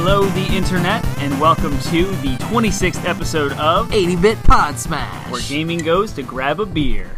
Hello, the internet, and welcome to the 26th episode of 80-bit Podsmash, where gaming goes to grab a beer.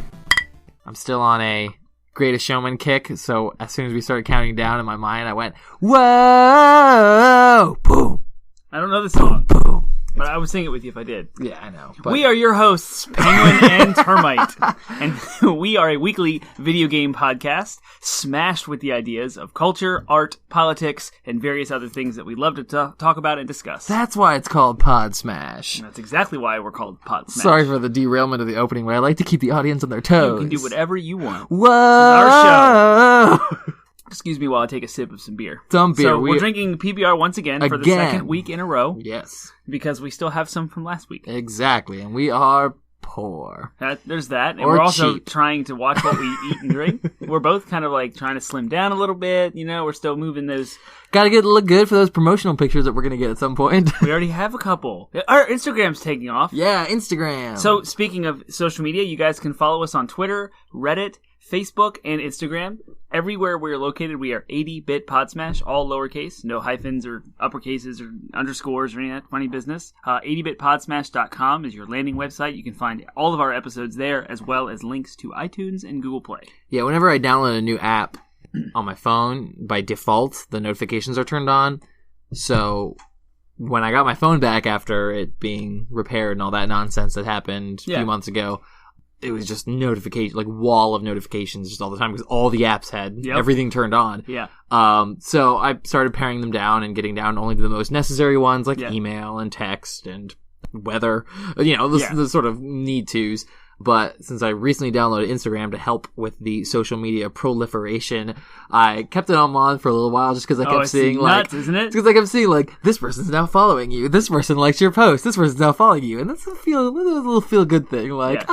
I'm still on a Greatest Showman kick, so as soon as we started counting down in my mind, I went, whoa, boom, I don't know the song, boom. but I would sing it with you if I did. Yeah, I know. But... We are your hosts, Penguin and Termite, and we are a weekly video game podcast smashed with the ideas of culture, art, politics, and various other things that we love to talk about and discuss. That's why it's called Podsmash. And that's exactly why we're called Podsmash. Sorry for the derailment of the opening, but I like to keep the audience on their toes. You can do whatever you want. Whoa! Our show. Excuse me while I take a sip of some beer. Some beer. So we're drinking PBR once again for the second week in a row. Yes. Because we still have some from last week. Exactly. And we are poor. There's that. And or we're also cheap. trying to watch what we eat and drink. We're both kind of like trying to slim down a little bit. You know, we're still moving those. Gotta look good for those promotional pictures that we're gonna get at some point. We already have a couple. Our Instagram's taking off. Yeah, Instagram. So speaking of social media, you guys can follow us on Twitter, Reddit, Facebook, and Instagram. Everywhere we're located, we are 80-bit Podsmash, all lowercase, no hyphens or uppercases or underscores or any of that funny business. 80bitpodsmash.com is your landing website. You can find all of our episodes there, as well as links to iTunes and Google Play. Yeah, whenever I download a new app on my phone, by default, the notifications are turned on. So when I got my phone back after it being repaired and all that nonsense that happened a few months ago, it was just notification, like wall of notifications just all the time because all the apps had everything turned on. Yeah. So I started paring them down and getting down only to the most necessary ones like email and text and weather, the sort of need tos. But since I recently downloaded Instagram to help with the social media proliferation, I kept it on for a little while just because I kept seeing nuts, isn't it? Because I kept seeing like this person's now following you, this person likes your post, this person's now following you, and that's a little feel good thing. Like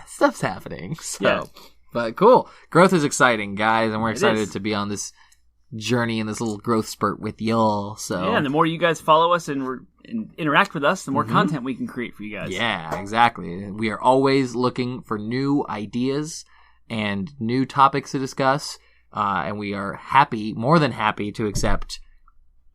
stuff's happening. So, but cool, growth is exciting, guys, and we're excited to be on this journey and this little growth spurt with y'all. So and the more you guys follow us and interact with us, the more content we can create for you guys. Yeah, exactly. We are always looking for new ideas and new topics to discuss, and we are more than happy to accept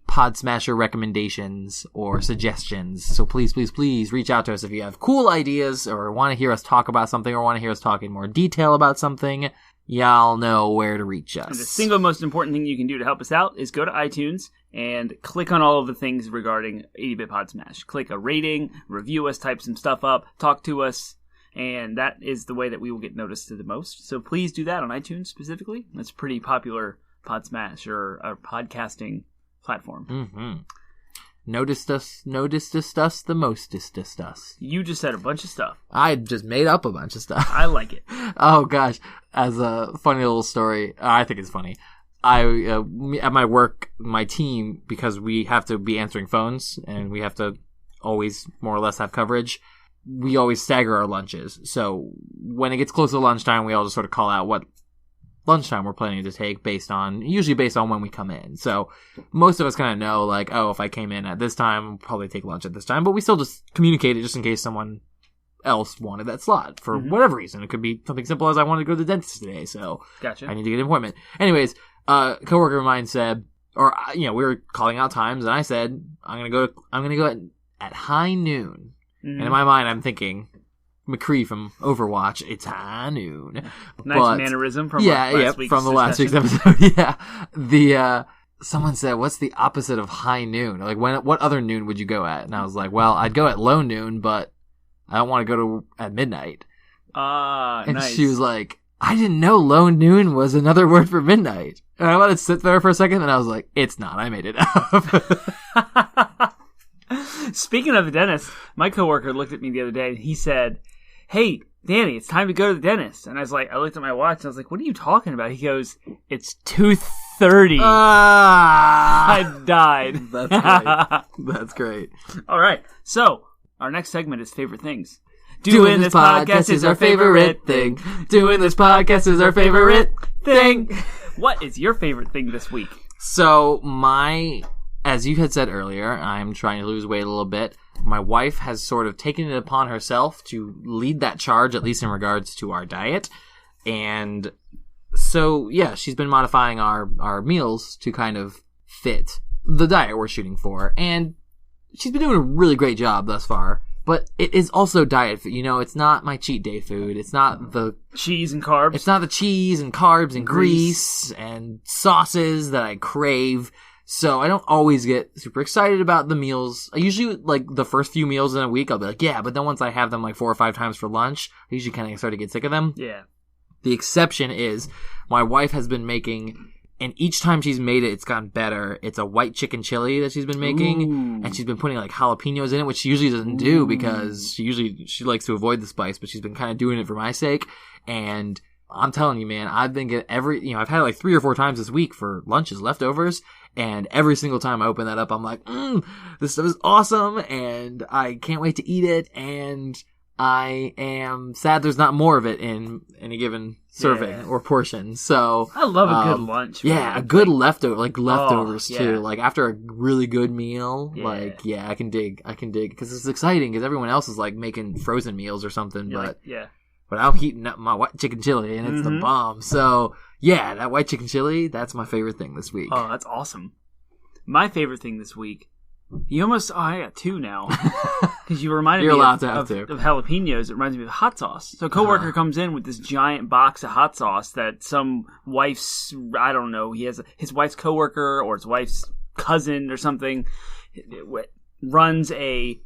Podsmasher recommendations or suggestions. So please, please, please reach out to us if you have cool ideas or want to hear us talk about something or want to hear us talk in more detail about something. Y'all know where to reach us. And the single most important thing you can do to help us out is go to iTunes and click on all of the things regarding 80-bit Podsmash. Click a rating, review us, type some stuff up, talk to us, and that is the way that we will get noticed the most. So please do that on iTunes specifically. That's a pretty popular Podsmash or podcasting platform. Mm-hmm. Noticed us the mostest us. You just said a bunch of stuff. I just made up a bunch of stuff. I like it. Oh gosh, as a funny little story, I think it's funny. At my work, my team, because we have to be answering phones and we have to always more or less have coverage, we always stagger our lunches. So when it gets close to lunchtime, we all just sort of call out what lunchtime we're planning to take usually based on when we come in. So most of us kind of know, like, oh, if I came in at this time, I'll probably take lunch at this time, but we still just communicate it just in case someone else wanted that slot for whatever reason. It could be something simple as I wanted to go to the dentist today, so gotcha. I need to get an appointment. Anyways, a coworker of mine said, we were calling out times, and I said, I'm gonna go at high noon. And in my mind, I'm thinking, McCree from Overwatch, it's high noon. Nice mannerism from last week's from the last week's episode. Someone said, what's the opposite of high noon? Like, what other noon would you go at? And I was like, well, I'd go at low noon, but I don't want to go at midnight. And nice. She was like, I didn't know low noon was another word for midnight. And I let it sit there for a second, and I was like, it's not. I made it up. Speaking of the dentist, my coworker looked at me the other day, and he said, hey, Danny, it's time to go to the dentist. And I looked at my watch, and I was like, what are you talking about? He goes, it's 2:30. I died. That's great. That's great. All right. So, our next segment is favorite things. Doing this podcast is our favorite thing. Doing this podcast is our favorite thing. What is your favorite thing this week? So, as you had said earlier, I'm trying to lose weight a little bit. My wife has sort of taken it upon herself to lead that charge, at least in regards to our diet. And so, yeah, she's been modifying our meals to kind of fit the diet we're shooting for. And she's been doing a really great job thus far. But it is also diet food. You know, it's not my cheat day food. It's not the cheese and carbs. It's not the cheese and carbs and grease and sauces that I crave. So I don't always get super excited about the meals. I usually, like, the first few meals in a week, I'll be like, yeah. But then once I have them, like, 4 or 5 times for lunch, I usually kind of start to get sick of them. Yeah. The exception is my wife has been making... And each time she's made it, it's gotten better. It's a white chicken chili that she's been making. Ooh. And she's been putting like jalapenos in it, which she usually doesn't do because she likes to avoid the spice, but she's been kind of doing it for my sake. And I'm telling you, man, I've been getting I've had it like 3 or 4 times this week for lunches, leftovers. And every single time I open that up, I'm like, this stuff is awesome. And I can't wait to eat it. And I am sad there's not more of it in any given serving or portion. So I love a good lunch. Yeah, a good leftovers too. Like after a really good meal, I can dig because it's exciting because everyone else is like making frozen meals or something. But I'm heating up my white chicken chili and it's the bomb. So yeah, that white chicken chili, that's my favorite thing this week. Oh, that's awesome. My favorite thing this week. I got 2 now. Because you reminded me of jalapenos. It reminds me of hot sauce. So a coworker comes in with this giant box of hot sauce that some wife's, I don't know, he has his wife's coworker or his wife's cousin or something runs a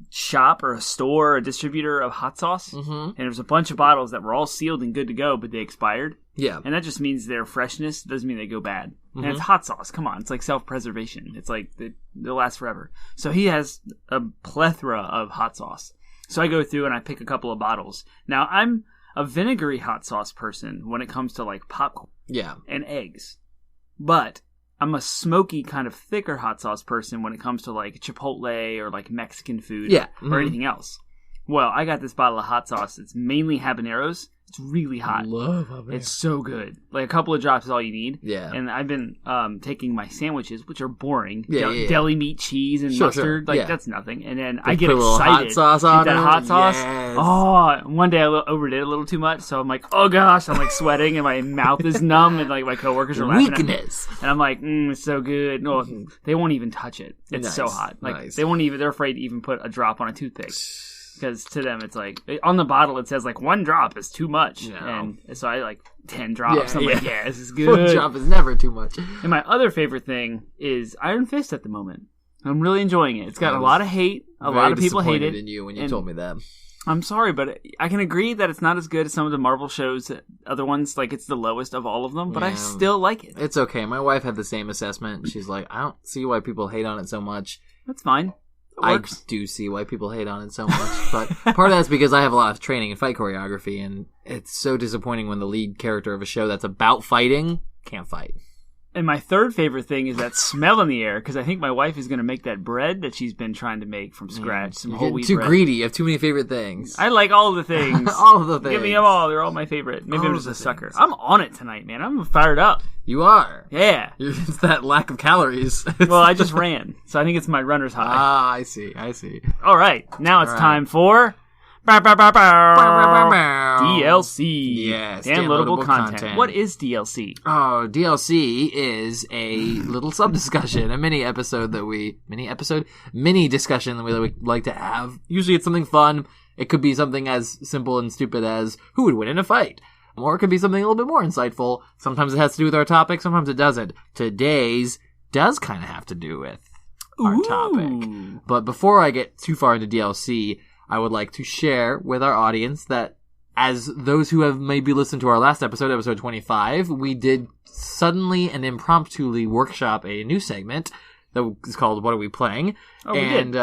shop or a store or a distributor of hot sauce. Mm-hmm. And there's a bunch of bottles that were all sealed and good to go, but they expired. Yeah. And that just means their freshness doesn't mean they go bad. Mm-hmm. And it's hot sauce. Come on. It's like self-preservation. It's like they'll last forever. So he has a plethora of hot sauce. So I go through and I pick a couple of bottles. Now, I'm a vinegary hot sauce person when it comes to like popcorn and eggs. But I'm a smoky kind of thicker hot sauce person when it comes to like Chipotle or like Mexican food or anything else. Well, I got this bottle of hot sauce. It's mainly habaneros. It's really hot. Love habanero. It's so good. Like a couple of drops is all you need. Yeah. And I've been taking my sandwiches, which are boring. Deli meat, cheese, and mustard. Like that's nothing. And then I get excited. Hot sauce on that hot sauce. Yes. Oh, one day I overdid a little too much, so I'm like, oh gosh, I'm like sweating and my mouth is numb, and like my coworkers are laughing at me. And I'm like, it's so good. No, they won't even touch it. It's so hot. Like they won't even. They're afraid to even put a drop on a toothpick. Because to them, it's like, on the bottle, it says like 1 drop is too much. No. And so I like 10 drops. I'm like, this is good. 1 drop is never too much. And my other favorite thing is Iron Fist at the moment. I'm really enjoying it. It's got a lot of hate. A lot of people hate it. In you when you told me that. I'm sorry, but I can agree that it's not as good as some of the Marvel shows. Other ones, like it's the lowest of all of them, but I still like it. It's okay. My wife had the same assessment. She's like, I don't see why people hate on it so much. That's fine. I do see why people hate on it so much, but part of that's because I have a lot of training in fight choreography, and it's so disappointing when the lead character of a show that's about fighting can't fight. And my third favorite thing is that smell in the air, because I think my wife is going to make that bread that she's been trying to make from scratch. Some whole wheat bread. Too greedy. You have too many favorite things. I like all the things. All of the things. Give me them all. They're all my favorite. Maybe I'm just a sucker. I'm on it tonight, man. I'm fired up. You are. Yeah. It's that lack of calories. Well, I just ran, so I think it's my runner's high. Ah, I see. All right. Now it's time for... DLC. Yes, downloadable content. What is DLC? Oh, DLC is a little sub-discussion, a mini discussion that we like to have. Usually it's something fun. It could be something as simple and stupid as who would win in a fight. Or it could be something a little bit more insightful. Sometimes it has to do with our topic, sometimes it doesn't. Today's does kind of have to do with our topic. But before I get too far into DLC, I would like to share with our audience that as those who have maybe listened to our last episode, episode 25, we did suddenly and impromptuly workshop a new segment that is called What Are We Playing? Oh, we did.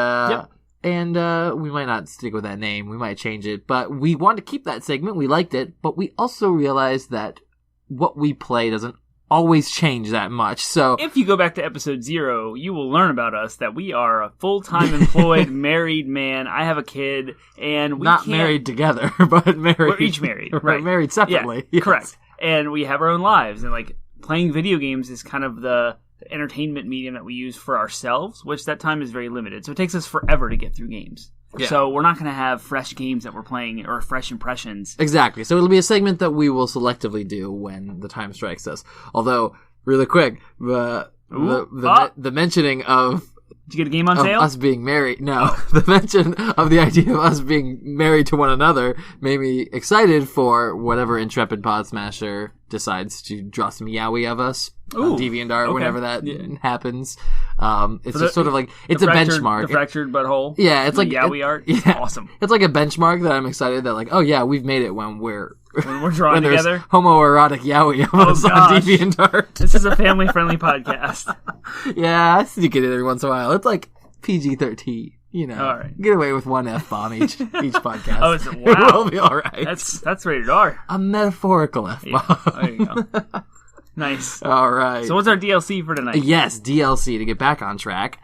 And we might not stick with that name. We might change it. But we want to keep that segment. We liked it. But we also realized that what we play doesn't always change that much. So if you go back to episode 0, you will learn about us that we are a full-time employed married man. I have a kid, and we not married together, but married. We're each married, right? Married separately. Yeah, yes. Correct. And we have our own lives, and like playing video games is kind of the entertainment medium that we use for ourselves, which that time is very limited. So it takes us forever to get through games. Yeah. So we're not going to have fresh games that we're playing or fresh impressions. Exactly. So it'll be a segment that we will selectively do when the time strikes us. Although, really quick, Ooh. The mentioning of Did you get a game on sale? us being married. No, the mention of the idea of us being married to one another made me excited for whatever intrepid Podsmasher decides to draw some yaoi of us on DeviantArt whenever that happens. It's just sort of like it's a benchmark. The fractured butthole. Yeah, it's like yaoi art. It's awesome. It's like a benchmark that I'm excited that like, oh yeah, we've made it when we're drawing together. Homoerotic yaoi of us on DeviantArt. This is a family-friendly podcast. Yeah, I sneak it in every once in a while. It's like PG-13. You know, all right. Get away with one F-bomb each podcast. Oh, is it? Wow. We'll be all right. That's rated R. A metaphorical F-bomb. Yeah, there you go. Nice. All right. So what's our DLC for tonight? Yes, DLC, to get back on track.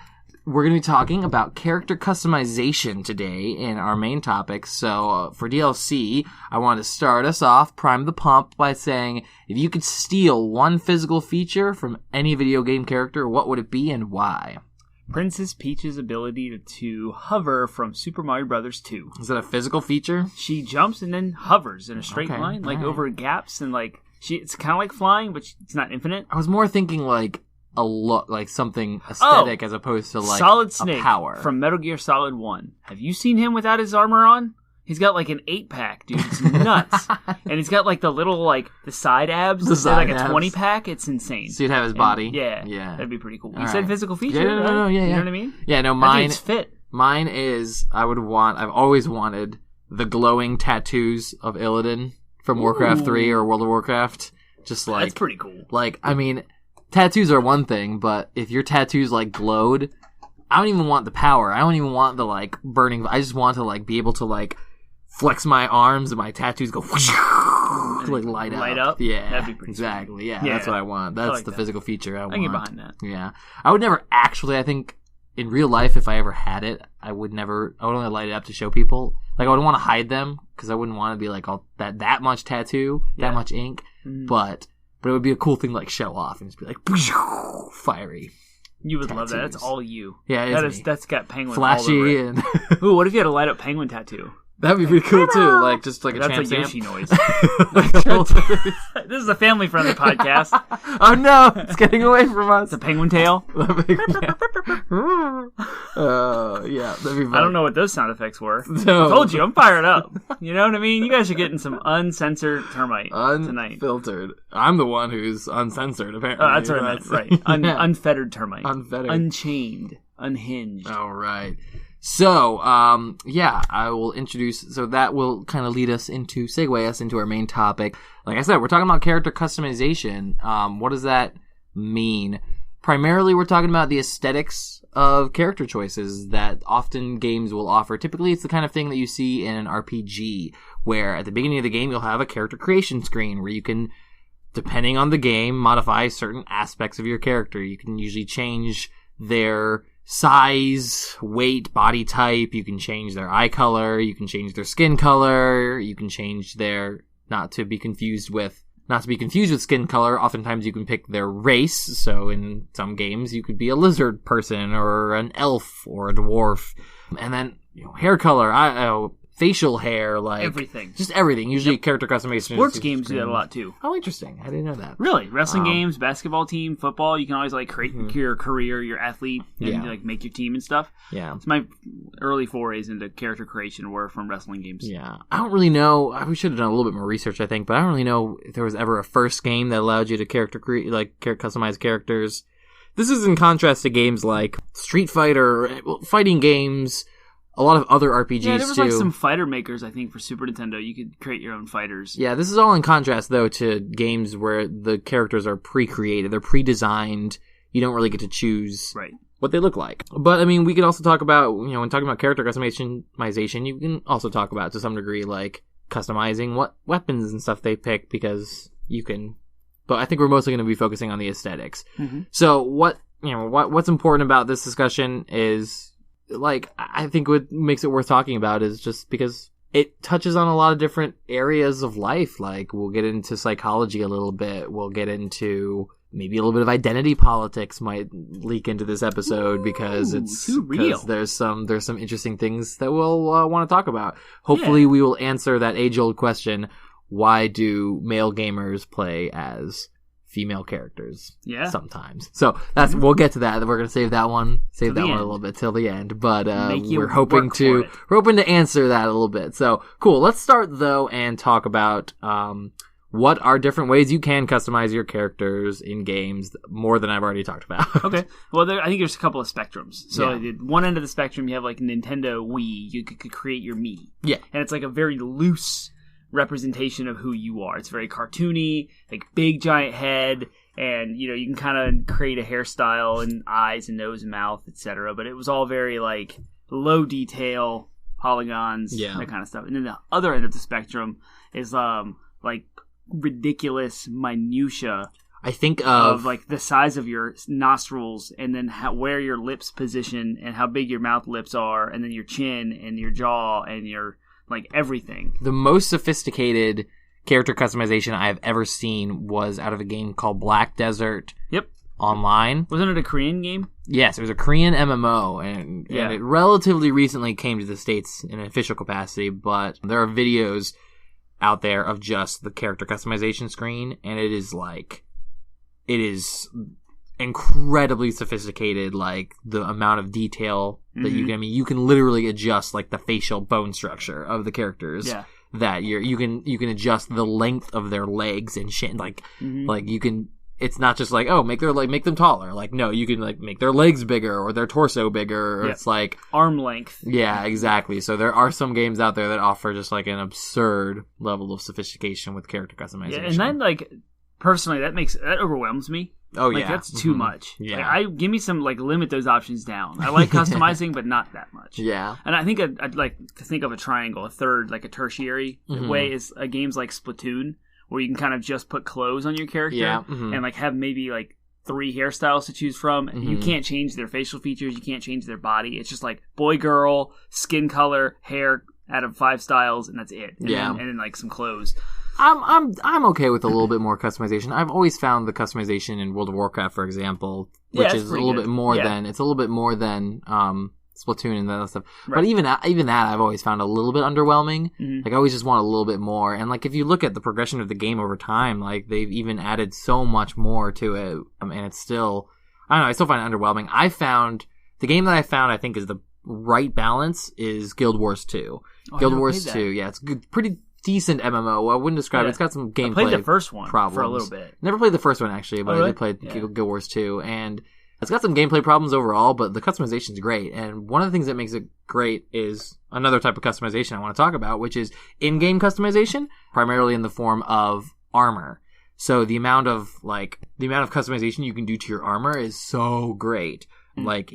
We're going to be talking about character customization today in our main topic. So for DLC, I want to start us off, prime the pump, by saying, if you could steal one physical feature from any video game character, what would it be and why? Princess Peach's ability to hover from Super Mario Bros. 2. Is that a physical feature? She jumps and then hovers in a straight line, like over gaps, and like it's kind of like flying, but it's not infinite. I was more thinking like a look, like something aesthetic as opposed to like Solid Snake a power from Metal Gear Solid 1. Have you seen him without his armor on? He's got like an 8-pack, dude. It's nuts. And he's got like the little, like, the side abs. They're like a 20-pack. It's insane. So you'd have his body? Yeah. That'd be pretty cool. All you said physical feature. Yeah, no, You know what I mean? Yeah, no, mine. It's fit. Mine is, I've always wanted the glowing tattoos of Illidan from Warcraft 3 or World of Warcraft. Just like. That's pretty cool. Like, I mean, tattoos are one thing, but if your tattoos, like, glowed, I don't even want the power. I don't even want the, like, burning. I just want to, like, be able to, like, flex my arms and my tattoos go whoosh, like light up. Yeah, that'd be pretty exactly. Yeah, that's what I want. That's like the physical feature I want. I can get behind that. Yeah, I would never actually. I think in real life, if I ever had it, I would only light it up to show people. Like I would want to hide them because I wouldn't want to be like all that much tattoo, that much ink. But it would be a cool thing to like show off and just be like fiery. You would love that. That's all you. Yeah, that's got penguin flashy all over it. and. Ooh, what if you had a light up penguin tattoo? That'd be pretty cool too, like just like a That's champ a Yoshi stamp. noise. This is a family-friendly podcast. Oh no, it's getting away from us. It's a penguin tail. Yeah, that'd be fun. I don't know what those sound effects were. No. I told you, I'm fired up. You know what I mean? You guys are getting some uncensored Termite tonight. Unfiltered. I'm the one who's uncensored, apparently. Oh, that's what I meant, right. Unfettered Termite. Unfettered. Unchained. Unhinged. All right. So, I will introduce, so that will kind of segue us into our main topic. Like I said, we're talking about character customization. What does that mean? Primarily, we're talking about the aesthetics of character choices that often games will offer. Typically, it's the kind of thing that you see in an RPG, where at the beginning of the game, you'll have a character creation screen where you can, depending on the game, modify certain aspects of your character. You can usually change their size, weight, body type. You can change their eye color. You can change their skin color. You can change their not to be confused with skin color. Oftentimes you can pick their race. So in some games you could be a lizard person or an elf or a dwarf. And then hair color, facial hair, like everything. Just everything. Usually character customization. Sports games do that a lot too. Oh, interesting. I didn't know that. Really? Wrestling games, basketball team, football, you can always like create your career, your athlete, and like make your team and stuff. Yeah. It's my early forays into character creation were from wrestling games. Yeah. I don't really know. We should have done a little bit more research, I think, but I don't really know if there was ever a first game that allowed you to customize characters. This is in contrast to games like Street Fighter, fighting games, a lot of other RPGs too. Yeah, there was like some fighter makers, I think, for Super Nintendo. You could create your own fighters. Yeah, this is all in contrast, though, to games where the characters are pre-created. They're pre-designed. You don't really get to choose what they look like. But, I mean, we could also talk about, when talking about character customization, you can also talk about, to some degree, like, customizing what weapons and stuff they pick, because you can... But I think we're mostly going to be focusing on the aesthetics. Mm-hmm. So, what's important about this discussion is... Like, I think what makes it worth talking about is just because it touches on a lot of different areas of life. Like, we'll get into psychology a little bit. We'll get into maybe a little bit of identity politics might leak into this episode because it's too real. There's some interesting things that we'll want to talk about. Hopefully, we will answer that age-old question: why do male gamers play as female characters. Yeah. Sometimes. So that's we'll get to that. We're gonna save that one a end. little bit till the end. But we're hoping to answer that a little bit. So cool. Let's start though and talk about what are different ways you can customize your characters in games more than I've already talked about. Okay. Well, I think there's a couple of spectrums. So at one end of the spectrum, you have like Nintendo Wii. You could create your Mii. Yeah. And it's like a very loose representation of who you are. It's very cartoony, like big giant head, and you can kind of create a hairstyle and eyes and nose and mouth, etc. But it was all very like low detail, polygons, that kind of stuff. And then the other end of the spectrum is like ridiculous minutia. I think of like the size of your nostrils, and then where your lips position, and how big your mouth lips are, and then your chin and your jaw and your like everything. The most sophisticated character customization I've ever seen was out of a game called Black Desert. Yep. Online. Wasn't it a Korean game? Yes, it was a Korean MMO, and it relatively recently came to the States in an official capacity, but there are videos out there of just the character customization screen, and it is incredibly sophisticated, like the amount of detail that you can literally adjust like the facial bone structure of the characters. Yeah. That you can adjust the length of their legs and shit, like you can. It's not just like, oh, make them taller. Like, no, you can like make their legs bigger or their torso bigger. Or it's like arm length. Yeah, exactly. So there are some games out there that offer just like an absurd level of sophistication with character customization. Yeah, and then like personally, that overwhelms me. Oh like, yeah, that's too much. Yeah, like, give me some like limit those options down. I like customizing, but not that much. Yeah, and I think I'd like to think of a triangle, a third, like a tertiary way is games like Splatoon, where you can kind of just put clothes on your character and like have maybe like 3 hairstyles to choose from. You can't change their facial features. You can't change their body. It's just like boy, girl, skin color, hair out of 5 styles, and that's it. And then like some clothes. I'm okay with a little bit more customization. I've always found the customization in World of Warcraft, for example, which is a little bit more than Splatoon and that other stuff. Right. But even that I've always found a little bit underwhelming. Like I always just want a little bit more. And like if you look at the progression of the game over time, like they've even added so much more to it, and it's still, I don't know, I still find it underwhelming. The game that I found I think is the right balance is Guild Wars 2. Guild Wars 2, yeah, it's good, pretty decent MMO. I wouldn't describe it. It's got some gameplay I played the first one problems. For a little bit. Never played the first one actually, but I did play Guild Wars 2, and it's got some gameplay problems overall, but the customization's great. And one of the things that makes it great is another type of customization I want to talk about, which is in-game customization, primarily in the form of armor. So the amount of customization you can do to your armor is so great. Like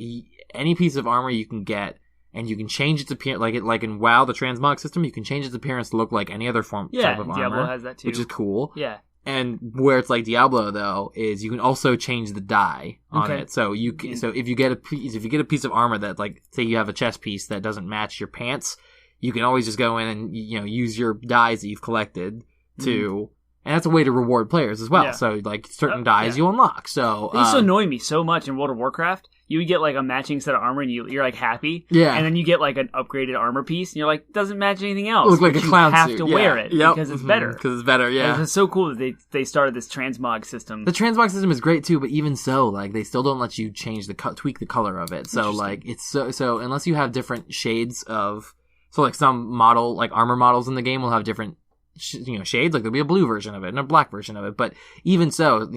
any piece of armor you can get, and you can change its appearance, like in WoW, the transmog system, you can change its appearance to look like any other type of armor. Diablo has that too, which is cool. Yeah. And where it's like Diablo though is you can also change the dye on it. So if you get a piece of armor that, like, say you have a chest piece that doesn't match your pants, you can always just go in and use your dyes that you've collected to. And that's a way to reward players as well. Yeah. So, like, certain dyes you unlock. So they used to annoy me so much in World of Warcraft. You would get, like, a matching set of armor, and you're, like, happy. Yeah. And then you get, like, an upgraded armor piece, and you're like, doesn't match anything else. Look like a clown suit. You have to wear it because it's better. Because it's better, yeah. And it's so cool that they started this transmog system. The transmog system is great, too, but even so, like, they still don't let you change tweak the color of it. So, like, it's so unless you have different shades of... So, like, some armor models in the game will have different shades, like there'll be a blue version of it and a black version of it, but even so,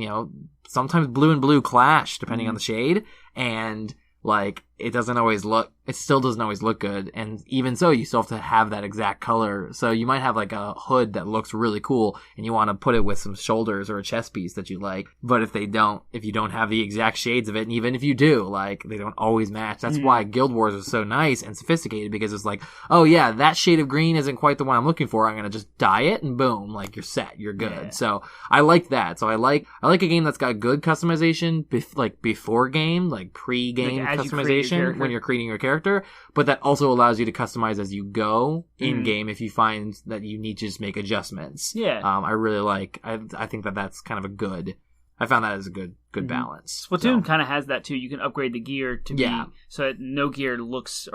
sometimes blue and blue clash depending on the shade, and like it still doesn't always look good, and even so you still have to have that exact color. So you might have like a hood that looks really cool and you want to put it with some shoulders or a chest piece that you like, but if you don't have the exact shades of it, and even if you do, like, they don't always match. That's why Guild Wars is so nice and sophisticated, because it's like, oh yeah, that shade of green isn't quite the one I'm looking for, I'm gonna just dye it and boom, like, you're set, you're good. Yeah. So I like that. So I like a game that's got good customization before game, like pre-game customization when you're creating your character, but that also allows you to customize as you go in game if you find that you need to just make adjustments. Yeah. I really I think that's kind of I found that as a good good balance. Splatoon kind of has that too. You can upgrade the gear to be so that no gear looks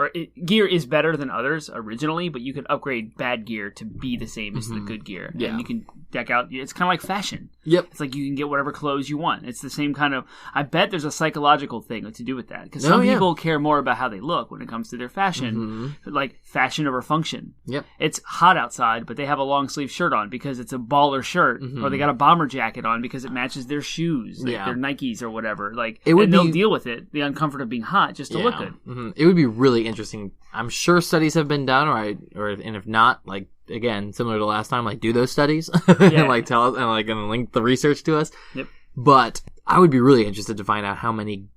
gear is better than others originally, but you can upgrade bad gear to be the same as the good gear. Yeah, and you can deck out. It's kind of like fashion. Yep, it's like you can get whatever clothes you want. It's the same kind of. I bet there's a psychological thing to do with that because some people care more about how they look when it comes to their fashion, like fashion over function. Yep, it's hot outside, but they have a long sleeve shirt on because it's a baller shirt, or they got a bomber jacket on because it matches their shoes. Like their Nikes or whatever, and they'll deal with it, the uncomfort of being hot, just to look good. It would be really interesting. I'm sure studies have been done, and if not, like again, similar to last time, like do those studies and like tell us and link the research to us. Yep. But I would be really interested to find out how many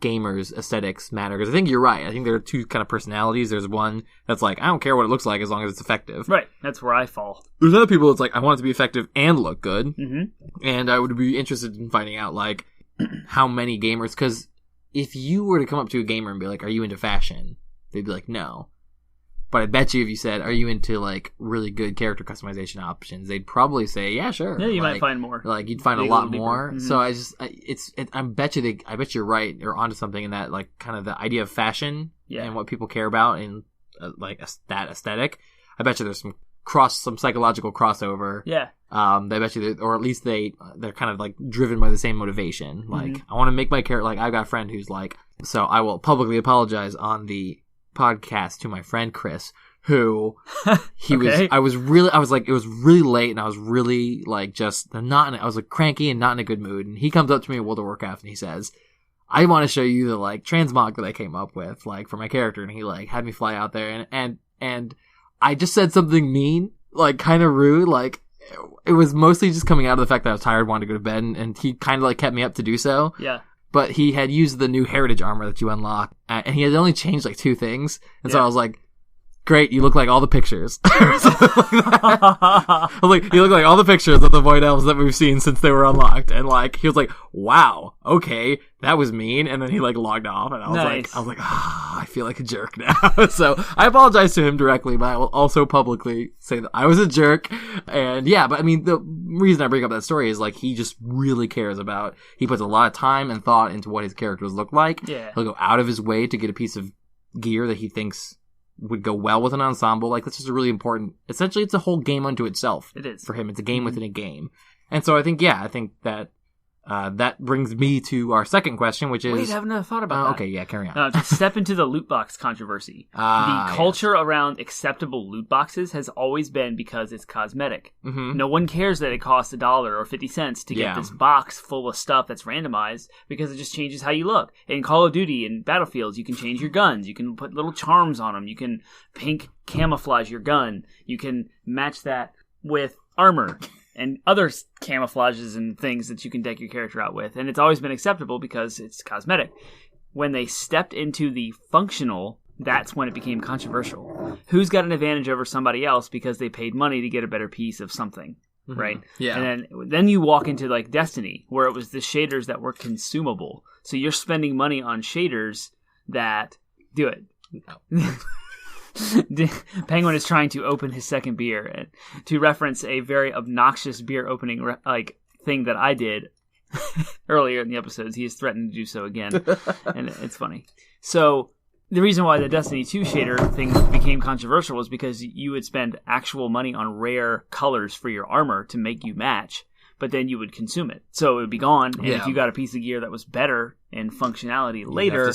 gamers' aesthetics matter, because I think you're right. I think there are two kind of personalities. There's one that's like, I don't care what it looks like as long as it's effective. Right. That's where I fall. There's other people that's like, I want it to be effective and look good. And I would be interested in finding out like how many gamers, because if you were to come up to a gamer and be like, are you into fashion? They'd be like, no. But I bet you if you said, are you into like really good character customization options? They'd probably say, yeah, sure. Yeah, you might find more. Like you'd find a lot more. So I bet you're right. You're onto something in that, like kind of the idea of fashion and what people care about and like that aesthetic. I bet you there's some psychological crossover. Yeah. They bet you, or at least they're kind of like driven by the same motivation. Like I want to make my character. Like I've got a friend who's like, so I will publicly apologize on the podcast to my friend Chris, who it was really late and I was really like I was like cranky and not in a good mood, and he comes up to me in World of Warcraft and he says, I want to show you the like transmog that I came up with like for my character, and he like had me fly out there and I just said something mean, like kind of rude, like it was mostly just coming out of the fact that I was tired, wanted to go to bed, and he kind of like kept me up to do so. Yeah. But he had used the new heritage armor that you unlock, and he had only changed like 2 things. And so I was like, great, you look like all the pictures. I was like, you look like all the pictures of the Void Elves that we've seen since they were unlocked. And like, he was like, wow, okay, that was mean. And then he like logged off, and I was like, I feel like a jerk now. So I apologize to him directly, but I will also publicly say that I was a jerk. And yeah, but I mean, the reason I bring up that story is like, he just really cares about, he puts a lot of time and thought into what his characters look like. Yeah. He'll go out of his way to get a piece of gear that he thinks would go well with an ensemble. Like, that's just a really important, essentially it's a whole game unto itself. It is. For him. It's a game within a game. And so I think that that brings me to our second question, which is... Wait, I haven't thought about that. Okay, yeah, carry on. To step into the loot box controversy. The culture around acceptable loot boxes has always been because it's cosmetic. No one cares that it costs $1 or 50 cents to get this box full of stuff that's randomized, because it just changes how you look. In Call of Duty and Battlefields, you can change your guns. You can put little charms on them. You can pink camouflage your gun. You can match that with armor and other camouflages and things that you can deck your character out with. And it's always been acceptable because it's cosmetic. When they stepped into the functional, that's when it became controversial. Who's got an advantage over somebody else because they paid money to get a better piece of something, right? Yeah. And then you walk into like Destiny, where it was the shaders that were consumable. So you're spending money on shaders that do it. No. Penguin is trying to open his second beer to reference a very obnoxious beer opening thing that I did earlier in the episodes. He has threatened to do so again, and it's funny. So the reason why the Destiny 2 shader thing became controversial was because you would spend actual money on rare colors for your armor to make you match, but then you would consume it. So it would be gone, and if you got a piece of gear that was better in functionality later, you'd have to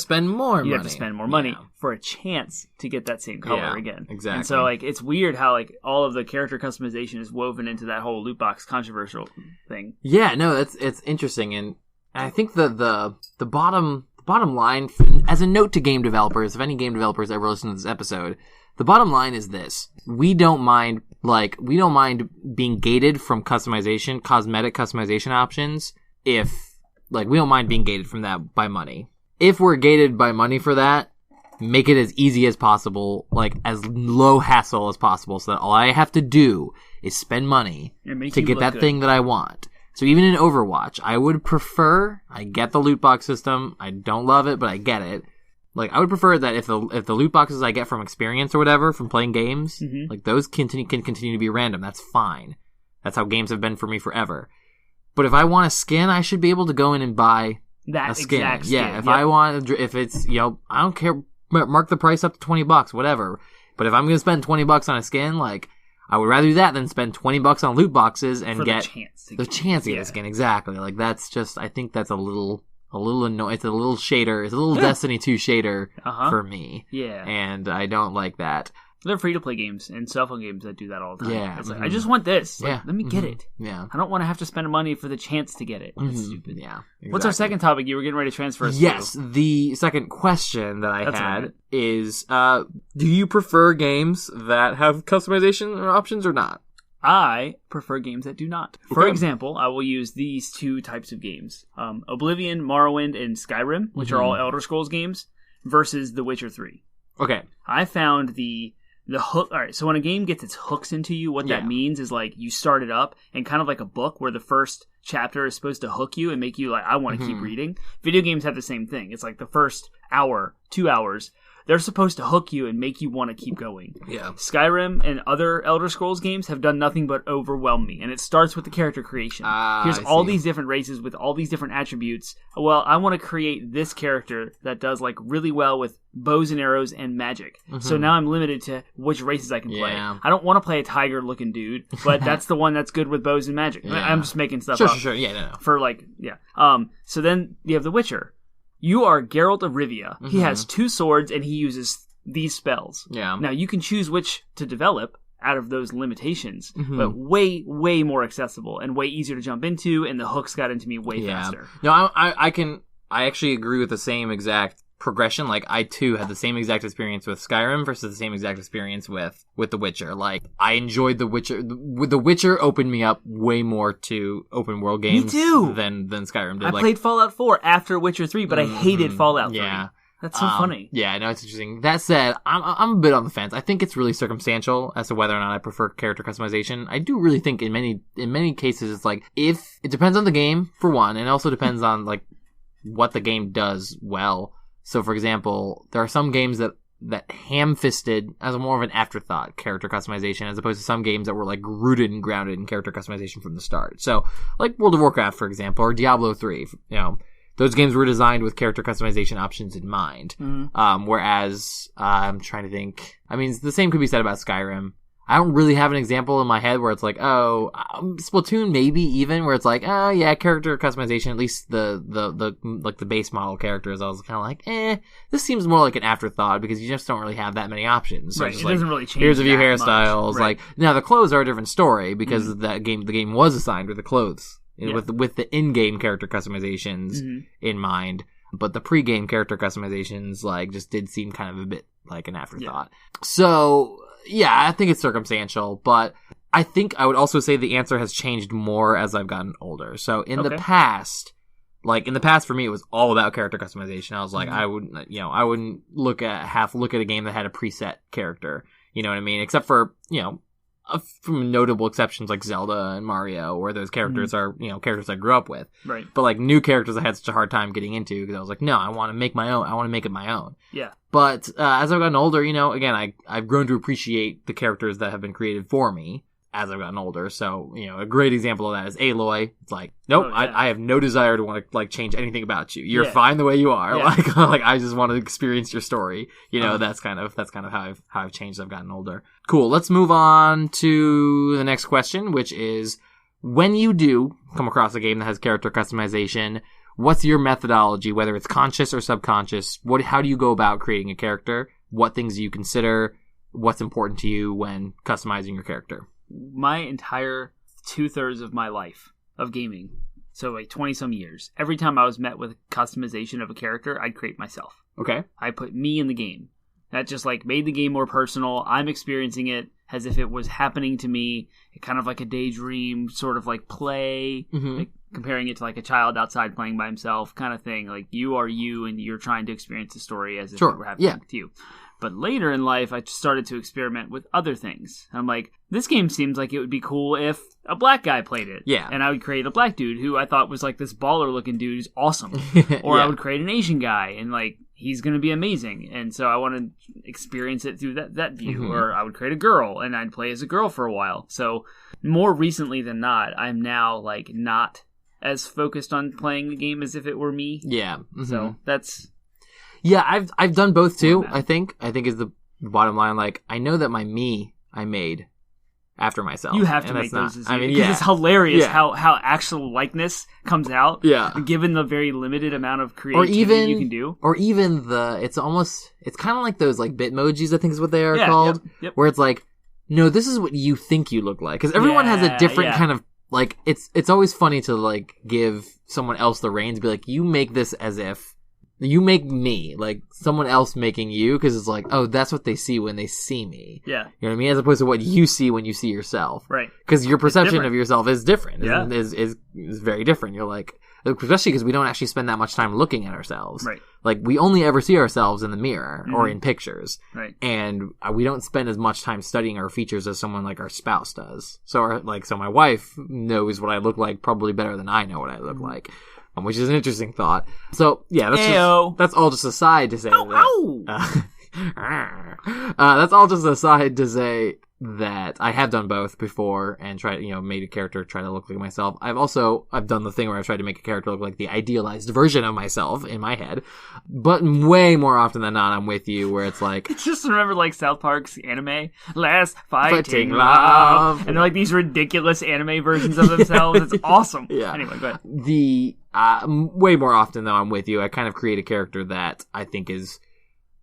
spend more money for a chance to get that same color again. Exactly. And so like, it's weird how like all of the character customization is woven into that whole loot box controversial thing. Yeah, no, it's interesting, and I think the bottom line, as a note to game developers, if any game developers ever listen to this episode, the bottom line is this: we don't mind being gated from customization, cosmetic customization options. If we don't mind being gated from that by money. If we're gated by money for that, make it as easy as possible, like as low hassle as possible, so that all I have to do is spend money to get that thing that I want. So even in Overwatch, I would prefer, I get the loot box system, I don't love it, but I get it. Like, I would prefer that if the loot boxes I get from experience or whatever, from playing games, like those can continue to be random. That's fine. That's how games have been for me forever. But if I want a skin, I should be able to go in and buy that a skin. exact skin. Yeah, I want, if it's, I don't care, mark the price up to $20, whatever. But if I'm going to spend $20 on a skin, like, I would rather do that than spend $20 on loot boxes and get the chance to get a skin. Exactly. Like, that's just, I think that's a little annoying. It's a little shader. It's a little Destiny 2 shader for me. Yeah. And I don't like that. They're free-to-play games and cell phone games that do that all the time. Yeah. It's like, I just want this. Like, let me get it. Yeah. I don't want to have to spend money for the chance to get it. That's stupid. Yeah. Exactly. What's our second topic? You were getting ready to transfer us to? The second question that I had is, do you prefer games that have customization options or not? I prefer games that do not. Okay. For example, I will use these two types of games. Oblivion, Morrowind, and Skyrim, which are all Elder Scrolls games, versus The Witcher 3. Okay. I found the hook. All right, so when a game gets its hooks into you, what that means is like you start it up and kind of like a book where the first chapter is supposed to hook you and make you like, I want to keep reading. Video games have the same thing. It's like the first hour, 2 hours, they're supposed to hook you and make you want to keep going. Yeah. Skyrim and other Elder Scrolls games have done nothing but overwhelm me. And it starts with the character creation. Here's all these different races with all these different attributes. Well, I want to create this character that does like really well with bows and arrows and magic. So now I'm limited to which races I can play. I don't want to play a tiger-looking dude, but that's the one that's good with bows and magic. I'm just making stuff up. Sure. Yeah, no. For like, so then you have The Witcher. You are Geralt of Rivia. He has 2 swords, and he uses these spells. Yeah. Now, you can choose which to develop out of those limitations, but way, way more accessible and way easier to jump into, and the hooks got into me way faster. No, I actually agree with the same exact progression. Like, I too had the same exact experience with Skyrim versus the same exact experience with The Witcher. Like, I enjoyed The Witcher. The Witcher opened me up way more to open world games than Skyrim did. I played Fallout 4 after Witcher 3, but I hated Fallout 3. Yeah. That's so funny. Yeah, I know, it's interesting. That said, I'm a bit on the fence. I think it's really circumstantial as to whether or not I prefer character customization. I do really think in many cases it's like, if it depends on the game for one, and it also depends on like what the game does well. So, for example, there are some games that ham-fisted as more of an afterthought character customization, as opposed to some games that were like rooted and grounded in character customization from the start. So, like World of Warcraft, for example, or Diablo 3, those games were designed with character customization options in mind. Whereas, I'm trying to think, the same could be said about Skyrim. I don't really have an example in my head where it's like, Splatoon maybe even, where it's like, character customization, at least the base model characters. I was kind of like, this seems more like an afterthought because you just don't really have that many options. So right, it doesn't really change. Here's a few hairstyles. Right. Like, now the clothes are a different story because the game was assigned with the clothes with the in-game character customizations in mind. But the pre-game character customizations like just did seem kind of a bit like an afterthought. Yeah. So, yeah, I think it's circumstantial, but I think I would also say the answer has changed more as I've gotten older. So in the past for me, it was all about character customization. I was like, I wouldn't look at a game that had a preset character. You know what I mean? Except for, from notable exceptions like Zelda and Mario, where those characters are, characters I grew up with. Right. But like new characters I had such a hard time getting into because I was like, no, I want to make my own. I want to make it my own. Yeah. But as I've gotten older, again, I've grown to appreciate the characters that have been created for me as I've gotten older. So, a great example of that is Aloy. It's like, nope, I have no desire to want to like change anything about you. You're fine the way you are. Yeah. Like I just want to experience your story. That's kind of how I've changed as I've gotten older. Cool. Let's move on to the next question, which is, when you do come across a game that has character customization, what's your methodology, whether it's conscious or subconscious? How do you go about creating a character? What things do you consider? What's important to you when customizing your character? My entire 2/3 of my life of gaming, so like 20-some years, every time I was met with customization of a character, I'd create myself. Okay. I put me in the game. That just like made the game more personal. I'm experiencing it as if it was happening to me, kind of like a daydream sort of like play, like comparing it to like a child outside playing by himself kind of thing. Like you are you and you're trying to experience the story as if it were happening to you. But later in life, I started to experiment with other things. I'm like, this game seems like it would be cool if a black guy played it. Yeah. And I would create a black dude who I thought was like this baller-looking dude who's awesome. Or I would create an Asian guy and like, he's going to be amazing. And so I want to experience it through that view. Or I would create a girl and I'd play as a girl for a while. So more recently than not, I'm now like not as focused on playing the game as if it were me. Yeah. Mm-hmm. So that's... Yeah, I've done both too, I think. I think is the bottom line. Like, I know that my me I made after myself. You have to make those as you. Because it's hilarious how actual likeness comes out. Yeah. Given the very limited amount of creativity you can do. Or even it's kind of like those like Bitmojis, I think is what they are called. Yep. Where it's like, no, this is what you think you look like. Because everyone has a different kind of, like, it's always funny to like give someone else the reins, be like, you make this as if you make me, like someone else making you, because it's like, oh, that's what they see when they see me. Yeah. You know what I mean? As opposed to what you see when you see yourself. Right. Because your perception of yourself is different. Yeah. Is very different. You're like, especially because we don't actually spend that much time looking at ourselves. Right. Like, we only ever see ourselves in the mirror or in pictures. Right. And we don't spend as much time studying our features as someone like our spouse does. So my wife knows what I look like probably better than I know what I look like. Which is an interesting thought. So, yeah, that's all just aside to say that's all just aside to say that I have done both before and made a character try to look like myself. I've done the thing where I've tried to make a character look like the idealized version of myself in my head. But way more often than not, I'm with you, where it's like... It's just remember, like, South Park's anime, Last Fighting Love. And they're like these ridiculous anime versions of themselves. It's awesome. Yeah. Anyway, go ahead. Way more often, though, I'm with you. I kind of create a character that I think is...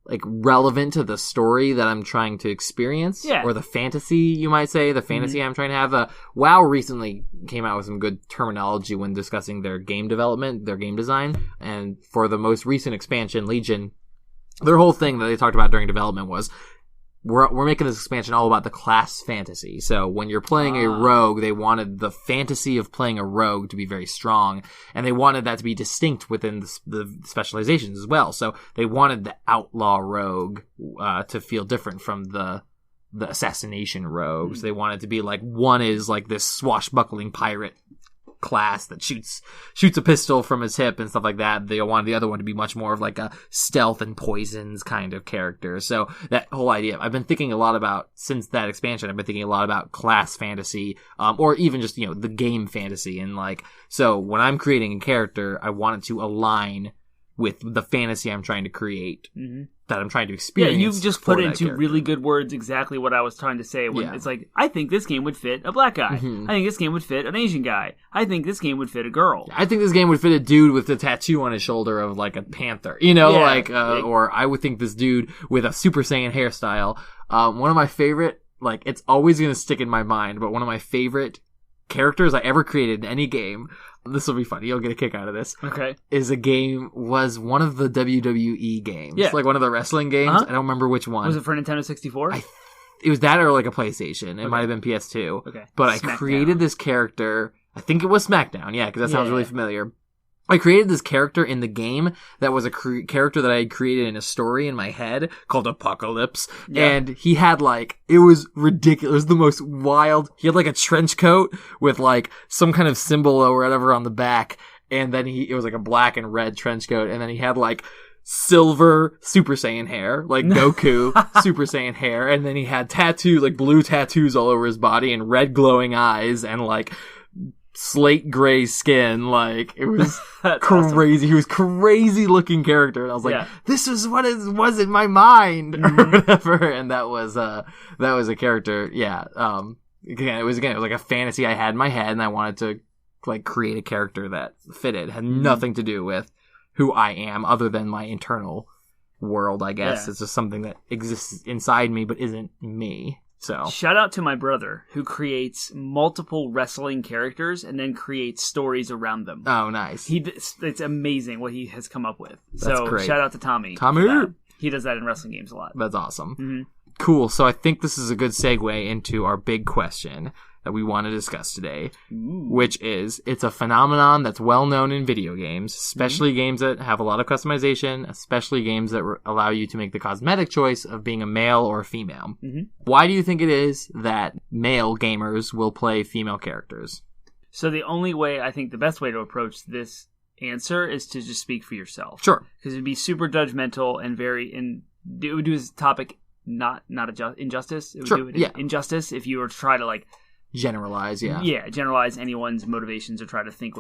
like relevant to the story that I'm trying to experience, or the fantasy, you might say, the fantasy I'm trying to have. WoW recently came out with some good terminology when discussing their game development, their game design, and for the most recent expansion, Legion, their whole thing that they talked about during development was, we're making this expansion all about the class fantasy. So when you're playing a rogue, they wanted the fantasy of playing a rogue to be very strong, and they wanted that to be distinct within the specializations as well. So they wanted the outlaw rogue to feel different from the assassination rogue. So they wanted to be like, one is like this swashbuckling pirate class that shoots a pistol from his hip and stuff like that. They wanted the other one to be much more of like a stealth and poisons kind of character. So that whole idea, I've been thinking a lot about, since that expansion, I've been thinking a lot about class fantasy, or even just, the game fantasy. And like, so when I'm creating a character, I want it to align with the fantasy I'm trying to create, that I'm trying to experience. Yeah, you've just put into really good words exactly what I was trying to say. It's like, I think this game would fit a black guy. I think this game would fit an Asian guy. I think this game would fit a girl. I think this game would fit a dude with a tattoo on his shoulder of like a panther, or I would think this dude with a Super Saiyan hairstyle. One of my favorite, like, it's always going to stick in my mind, but one of my favorite characters I ever created in any game, this will be funny, you'll get a kick out of this, was one of the WWE games. Like one of the wrestling games. I don't remember which one. Was it for Nintendo 64? It was that or like a PlayStation. It might have been PS2. Okay. But I created this character, I think it was SmackDown, because that sounds really familiar. I created this character in the game that was a character that I had created in a story in my head called Apocalypse. Yeah. And he had it was ridiculous. It was the most wild. He had a trench coat with some kind of symbol or whatever on the back. And then it was a black and red trench coat. And then he had silver Super Saiyan hair, like Goku Super Saiyan hair. And then he had blue tattoos all over his body and red glowing eyes and slate gray skin. It was crazy. Awesome. He was crazy looking character, and I was like, this is what it was in my mind, or whatever. And that was a character. It was like a fantasy I had in my head, and I wanted to create a character that fitted. Had nothing to do with who I am other than my internal world, I guess. It's just something that exists inside me but isn't me. So shout out to my brother who creates multiple wrestling characters and then creates stories around them. Oh, nice. It's amazing what he has come up with. That's great. Shout out to Tommy. He does that in wrestling games a lot. That's awesome. Cool. So I think this is a good segue into our big question that we want to discuss today, which is, it's a phenomenon that's well known in video games, especially games that have a lot of customization, especially games that allow you to make the cosmetic choice of being a male or a female. Why do you think it is that male gamers will play female characters? So the only way, I think the best way to approach this answer is to just speak for yourself. Sure. Because it'd be super judgmental and it would do this topic not injustice. It would do it injustice if you were to try to generalize. Yeah, generalize anyone's motivations or try to think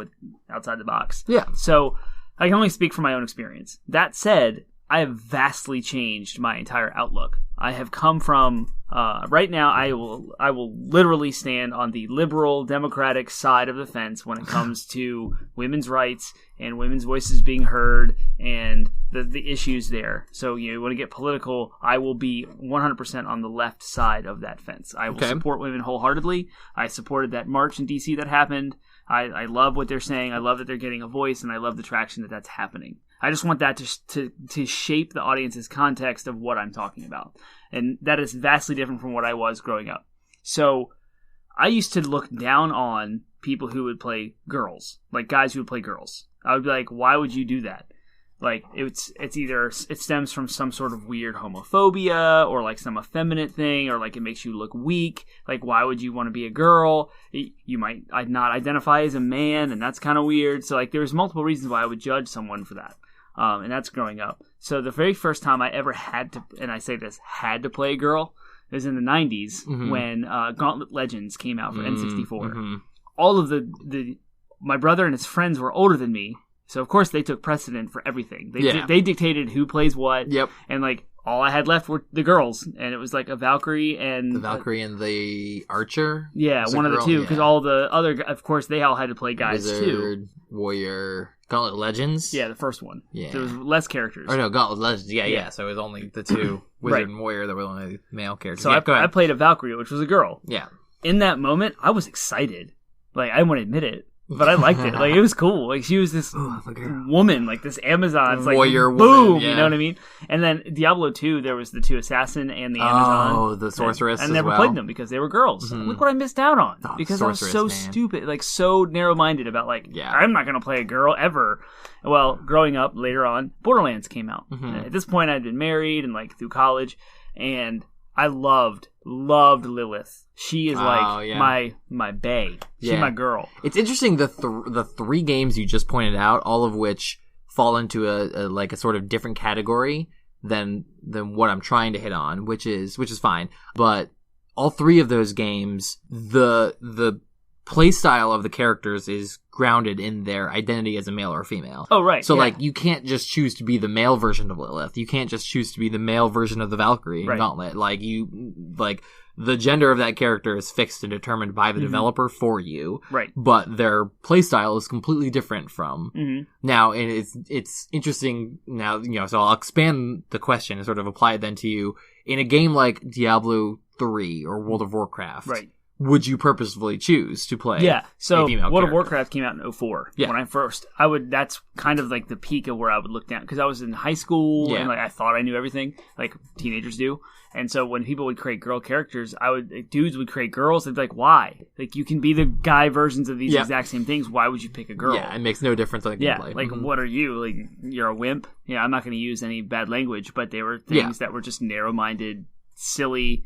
outside the box. Yeah. So I can only speak from my own experience. That said, I have vastly changed my entire outlook. I have come from right now. I will literally stand on the liberal democratic side of the fence when it comes to women's rights and women's voices being heard and the issues there. So you want to get political, I will be 100% on the left side of that fence. I will support women wholeheartedly. I supported that march in DC that happened. I love what they're saying. I love that they're getting a voice, and I love the traction that's happening. I just want that to shape the audience's context of what I'm talking about. And that is vastly different from what I was growing up. So I used to look down on people who would play girls, like guys who would play girls. I would be like, why would you do that? Like, it's either it stems from some sort of weird homophobia or like some effeminate thing, or like it makes you look weak. Like, why would you want to be a girl? You might not identify as a man, and that's kind of weird. So like, there's multiple reasons why I would judge someone for that. And that's growing up. So the very first time I ever had to, and I say this, had to play a girl, was in the 90s when Gauntlet Legends came out for N64. Mm-hmm. All of my brother and his friends were older than me, so of course they took precedent for everything. They dictated who plays what. Yep. And like, all I had left were the girls, and it was like a Valkyrie and... The Valkyrie and the Archer? Yeah, one of the two, because all the other... Of course, they all had to play guys, Wizard, Warrior... Gauntlet Legends? Yeah, the first one. Yeah. There was less characters. Oh, no, Gauntlet Legends. Yeah. So it was only the two, Wizard and Warrior, that were only male characters. So I played a Valkyrie, which was a girl. Yeah. In that moment, I was excited. Like, I won't admit it. But I liked it. Like, it was cool. Like, she was this woman, like this Amazon. It's like, warrior boom, woman, yeah. You know what I mean? And then Diablo 2, there was the two assassin and the Amazon. Oh, the sorceress. I never played them because they were girls. Mm-hmm. Look what I missed out on. Because I was so stupid, like so narrow-minded about like, I'm not going to play a girl ever. Well, growing up later on, Borderlands came out. Mm-hmm. At this point, I'd been married and like through college, and I loved Lilith. She is like my bae. She's my girl. It's interesting the three games you just pointed out, all of which fall into a sort of different category than what I'm trying to hit on, which is fine. But all three of those games, the play style of the characters is grounded in their identity as a male or female. Oh, right. So, like, you can't just choose to be the male version of Lilith. You can't just choose to be the male version of the Valkyrie in Gauntlet. Like, the gender of that character is fixed and determined by the developer for you. Right. But their playstyle is completely different from. Mm-hmm. Now, and it's interesting now, so I'll expand the question and sort of apply it then to you. In a game like Diablo 3 or World of Warcraft. Right. Would you purposefully choose to play so a female World character? of Warcraft came out in 2004. Yeah. When I first, that's kind of like the peak of where I would look down, because I was in high school and like I thought I knew everything, like teenagers do. And so when people would create girl characters, dudes would create girls. They'd be like, why? Like, you can be the guy versions of these exact same things. Why would you pick a girl? Yeah, it makes no difference on gameplay. Like, what are you? Like, you're a wimp? Yeah, I'm not going to use any bad language, but they were things that were just narrow-minded, silly.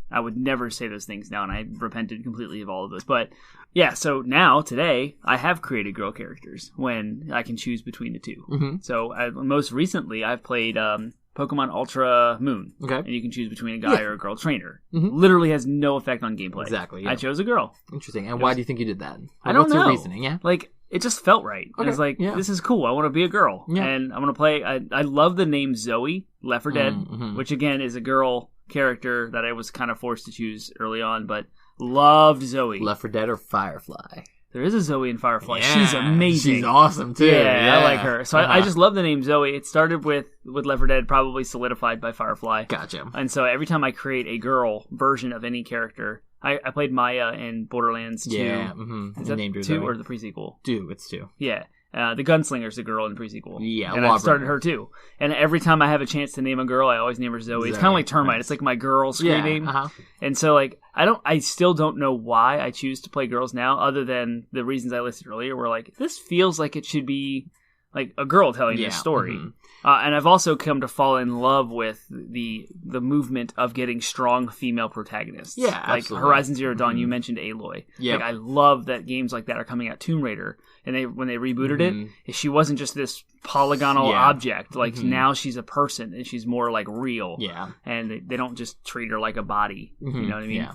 I would never say those things now, and I repented completely of all of those. But yeah, so now, today, I have created girl characters when I can choose between the two. Mm-hmm. So most recently, I've played Pokemon Ultra Moon. Okay. And you can choose between a guy or a girl trainer. Mm-hmm. Literally has no effect on gameplay. Exactly. Yeah. I chose a girl. Interesting. And why do you think you did that? I don't know. What's your reasoning? Yeah. Like, it just felt right. Okay. It was like, this is cool. I want to be a girl. Yeah. And I want to play. I love the name Zoe, Left 4 Dead, which again is a girl character that I was kind of forced to choose early on, but loved Zoe. Left 4 Dead or Firefly? There is a Zoe in Firefly. Yeah, she's amazing. She's awesome too. Yeah, I like her. So I just love the name Zoe. It started with Left 4 Dead, probably solidified by Firefly. Gotcha. And so every time I create a girl version of any character, I played Maya in Borderlands 2. Yeah, Is that 2 or the pre-sequel? 2, it's 2. Yeah. The Gunslinger's the girl in the prequel. Yeah, and I started her too. And every time I have a chance to name a girl, I always name her Zoe. It's kind of like Termite. Right. It's like my girl screen name. And so, like, I still don't know why I choose to play girls now, other than the reasons I listed earlier. Where like, this feels like it should be like a girl telling this story. Mm-hmm. And I've also come to fall in love with the movement of getting strong female protagonists. Yeah, like absolutely. Horizon Zero Dawn. You mentioned Aloy. Yeah, like, I love that games like that are coming out. Tomb Raider. And when they rebooted it, she wasn't just this polygonal object. Like, now she's a person, and she's more, like, real. Yeah. And they don't just treat her like a body. You know what I mean?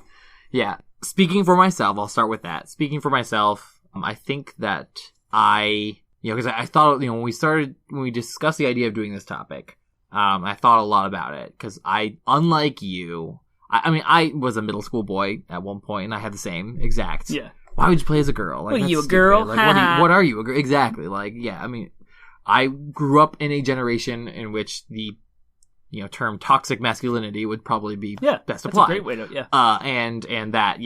Yeah. Speaking for myself, I'll start with that. Speaking for myself, I think that because I thought, when we discussed the idea of doing this topic, I thought a lot about it, because unlike you, I was a middle school boy at one point, and I had the same exact. Yeah. Why would you play as a girl? Like, what are you, a stupid. girl? Like, what are you? A girl? Exactly. Like, yeah, I grew up in a generation in which the term toxic masculinity would probably be best applied. That's a great way to, and that,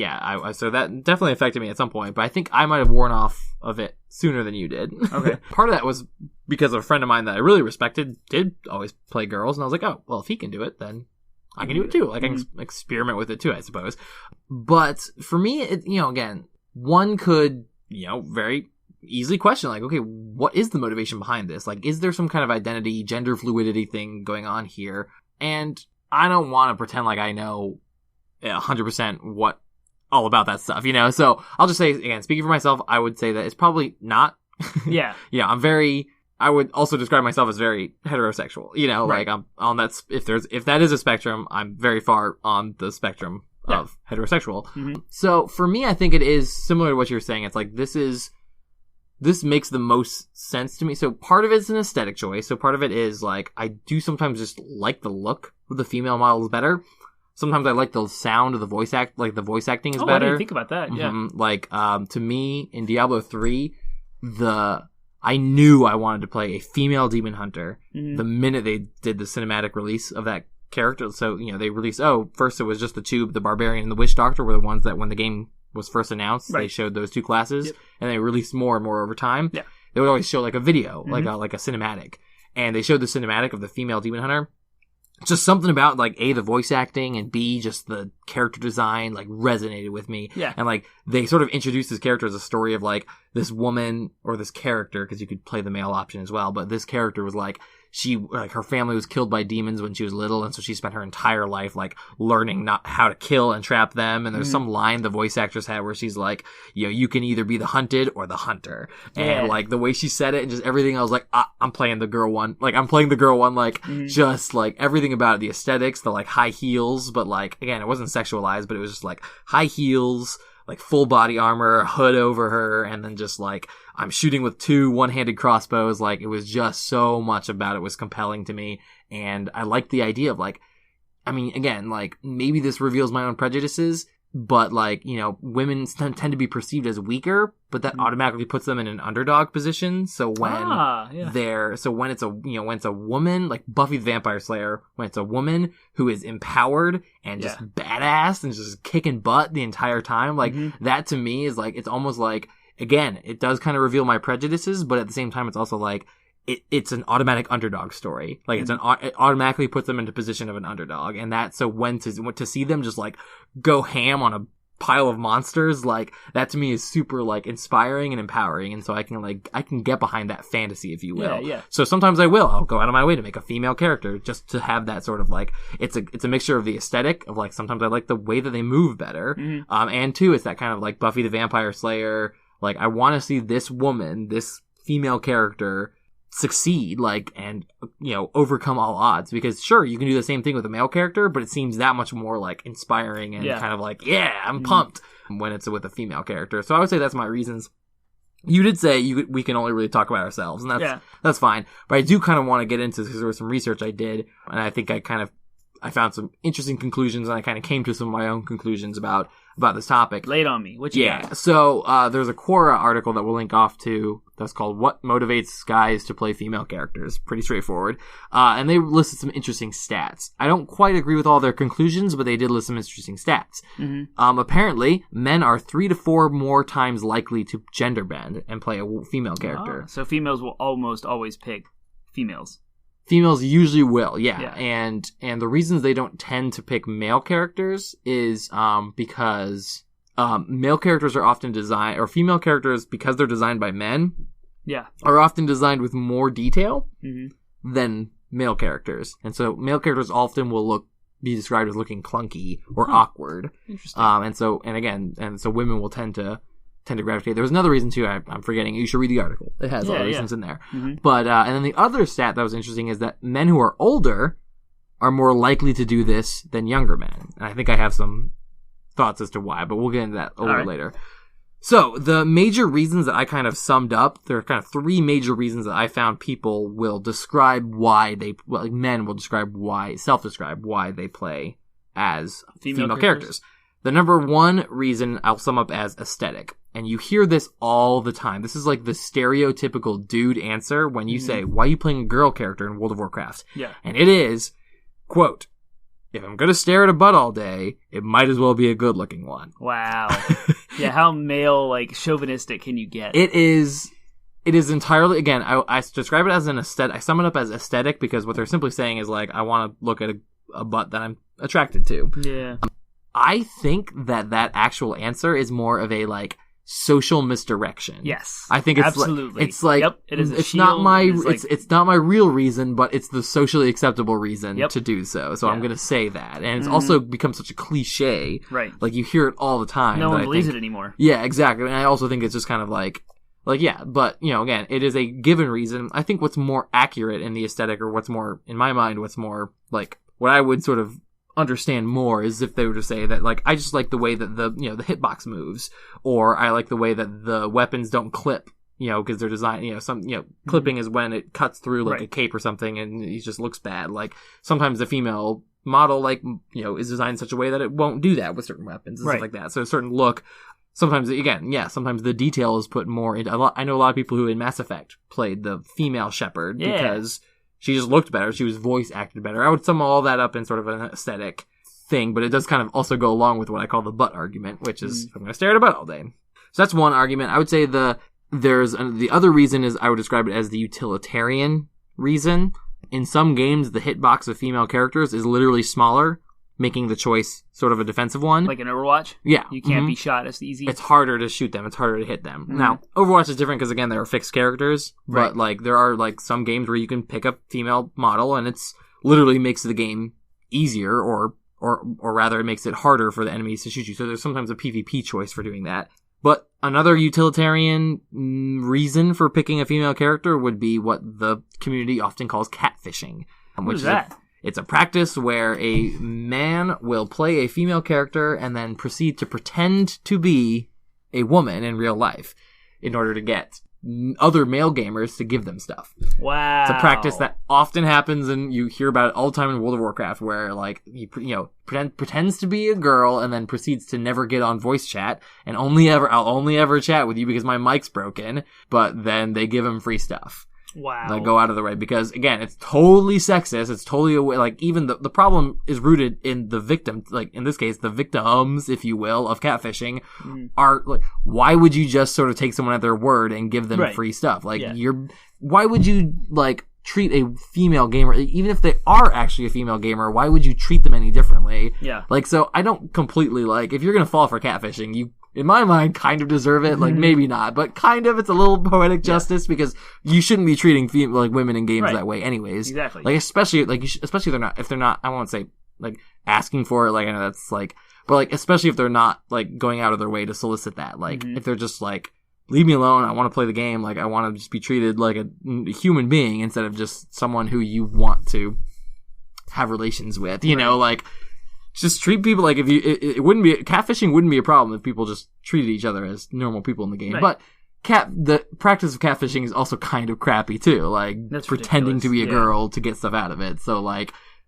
so that definitely affected me at some point, but I think I might have worn off of it sooner than you did. Okay. Part of that was because a friend of mine that I really respected did always play girls, and I was like, oh, well, if he can do it, then I can do it too. Like, I can experiment with it too, I suppose. But for me, again, one could, very easily question, like, okay, what is the motivation behind this? Like, is there some kind of identity, gender fluidity thing going on here? And I don't want to pretend like I know 100% what all about that stuff, So I'll just say, again, speaking for myself, I would say that it's probably not. Yeah. I would also describe myself as very heterosexual, right. Like I'm on that, if that is a spectrum, I'm very far on the spectrum of heterosexual. Mm-hmm. So for me, I think it is similar to what you're saying. It's like, this makes the most sense to me. So part of it's an aesthetic choice. So part of it is like, I do sometimes just like the look of the female models better. Sometimes I like the sound of the voice the voice acting is better. I didn't think about that. Yeah. Mm-hmm. Like, to me, in Diablo 3, I knew I wanted to play a female demon hunter the minute they did the cinematic release of that character. So, they released, first it was just the Tube, the Barbarian, and the Witch Doctor were the ones that when the game was first announced, they showed those two classes, and they released more and more over time. Yeah. They would always show like a video, like a cinematic, and they showed the cinematic of the female demon hunter. Just something about, like, A, the voice acting, and B, just the character design, like, resonated with me. Yeah. And, like, they sort of introduced this character as a story of, like, this woman, or this character, because you could play the male option as well, but this character was, like, her family was killed by demons when she was little, and so she spent her entire life, like, learning not how to kill and trap them, and there's some line the voice actress had where she's like, you can either be the hunted or the hunter. And, like, the way she said it and just everything, I was like, I'm playing the girl one. Like, I'm playing the girl one, like, just, like, everything about it, the aesthetics, the, like, high heels, but, like, again, it wasn't sexualized, but it was just, like, high heels, like, full body armor, hood over her, and then just, like, I'm shooting with 2 one-handed crossbows. Like, it was just so much about it was compelling to me, and I liked the idea of, like, again, like, maybe this reveals my own prejudices, but, like, women tend to be perceived as weaker, but that automatically puts them in an underdog position. So when when it's a woman, like Buffy the Vampire Slayer, when it's a woman who is empowered and just badass and just kicking butt the entire time, like, that to me is like, it's almost like, again, it does kind of reveal my prejudices, but at the same time, it's also like, it's an automatic underdog story. Like, it automatically puts them into position of an underdog. And that, so when to see them just, like, go ham on a pile of monsters, like, that to me is super, like, inspiring and empowering. And so I can get behind that fantasy, if you will. Yeah. So sometimes I'll go out of my way to make a female character just to have that sort of, like, it's a mixture of the aesthetic of, like, sometimes I like the way that they move better. And two, it's that kind of, like, Buffy the Vampire Slayer, like, I want to see this woman, this female character, succeed, like, and, overcome all odds, because sure, you can do the same thing with a male character, but it seems that much more, like, inspiring and kind of like, I'm pumped when it's with a female character. So I would say that's my reasons. You did say we can only really talk about ourselves, and that's fine, but I do kind of want to get into, because there was some research I did, and I think I found some interesting conclusions, and I kind of came to some of my own conclusions about this topic. Lay it on me. What you got? So there's a Quora article that we'll link off to that's called "What Motivates Guys to Play Female Characters." Pretty straightforward. And they listed some interesting stats. I don't quite agree with all their conclusions, but they did list some interesting stats. Apparently, men are 3 to 4 more times likely to gender bend and play a female character. So females will almost always pick females. Females usually will, yeah. And the reasons they don't tend to pick male characters is because male characters are often designed, or female characters, because they're designed by men, are often designed with more detail than male characters. And so male characters often will be described as looking clunky or awkward. Interesting. And so women will tend to gravitate. There was another reason too, I'm forgetting. You should read the article. It has all the reasons in there. But and then the other stat that was interesting is that men who are older are more likely to do this than younger men. And I think I have some thoughts as to why, but we'll get into that a little bit later. So, the major reasons that I kind of summed up, there are kind of 3 major reasons that I found people will describe why men will self-describe why they play as female characters. The number 1 reason I'll sum up as aesthetic. And you hear this all the time. This is like the stereotypical dude answer when you say, why are you playing a girl character in World of Warcraft? Yeah. And it is, quote, if I'm going to stare at a butt all day, it might as well be a good-looking one. Wow. Yeah, how male, chauvinistic can you get? It is entirely, again, I describe it as an aesthetic. I sum it up as aesthetic because what they're simply saying is, I want to look at a butt that I'm attracted to. Yeah. I think that actual answer is more of a, social misdirection. Yes. I think it's absolutely. It's like, yep, it is it's not my, it's not my real reason, but it's the socially acceptable reason to do so. So I'm going to say that. And it's also become such a cliche. Right. You hear it all the time. No one believes it anymore. Yeah, exactly. And I also think it's just kind of yeah, but, again, it is a given reason. I think what's more accurate in the aesthetic, or what's more, in my mind, what's more, what I would sort of understand more is if they were to say that, I just like the way that the hitbox moves, or I like the way that the weapons don't clip, because they're designed, clipping is when it cuts through, a cape or something, and it just looks bad. Sometimes the female model, is designed in such a way that it won't do that with certain weapons and stuff like that. So a certain look, sometimes, again, sometimes the detail is put more into, I know a lot of people who in Mass Effect played the female Shepard because she just looked better. She was voice acted better. I would sum all that up in sort of an aesthetic thing, but it does kind of also go along with what I call the butt argument, which is I'm going to stare at a butt all day. So that's one argument. I would say the other reason is I would describe it as the utilitarian reason. In some games, the hitbox of female characters is literally smaller, making the choice sort of a defensive one. Like in Overwatch? Yeah. You can't be shot as easy. It's harder to shoot them. It's harder to hit them. Now, Overwatch is different because, again, there are fixed characters. But, there are, some games where you can pick a female model and it's literally makes the game easier or rather it makes it harder for the enemies to shoot you. So there's sometimes a PvP choice for doing that. But another utilitarian reason for picking a female character would be what the community often calls catfishing. What is that? It's a practice where a man will play a female character and then proceed to pretend to be a woman in real life in order to get other male gamers to give them stuff. Wow. It's a practice that often happens, and you hear about it all the time in World of Warcraft, where he pretends to be a girl and then proceeds to never get on voice chat and I'll only ever chat with you because my mic's broken, but then they give him free stuff. Wow. Go out of the way because, again, it's totally sexist. It's totally even the problem is rooted in the victim, in this case, the victims, if you will, of catfishing are why would you just sort of take someone at their word and give them free stuff? Why would you treat a female gamer, even if they are actually a female gamer, why would you treat them any differently? Yeah. So I don't completely if you're going to fall for catfishing, you, in my mind, kind of deserve it. Maybe not, but kind of. It's a little poetic justice because you shouldn't be treating women in games that way, anyways. Exactly. Especially if they're not. I won't say asking for it. I know that's but especially if they're not going out of their way to solicit that. If they're just leave me alone. I want to play the game. I want to just be treated like a human being instead of just someone who you want to have relations with. You know, just treat people if you. It wouldn't be catfishing. Wouldn't be a problem if people just treated each other as normal people in the game. Right. But the practice of catfishing is also kind of crappy too. That's pretending ridiculous. to be a girl to get stuff out of it. So